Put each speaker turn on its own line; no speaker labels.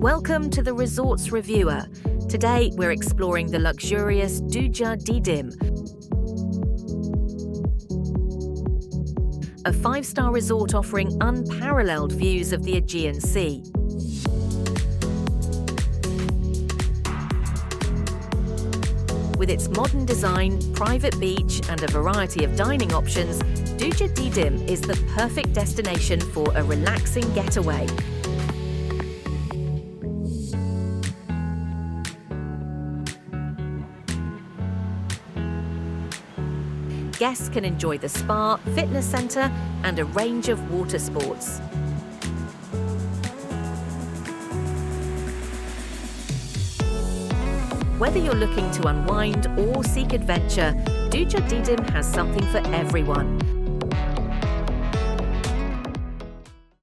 Welcome to the Resorts Reviewer. Today we're exploring the luxurious Duja Didim, a five-star resort offering unparalleled views of the Aegean Sea. With its modern design, private beach and a variety of dining options, Duja Didim is the perfect destination for a relaxing getaway. Guests can enjoy the spa, fitness centre and a range of water sports. Whether you're looking to unwind or seek adventure, Duja Didim has something for everyone.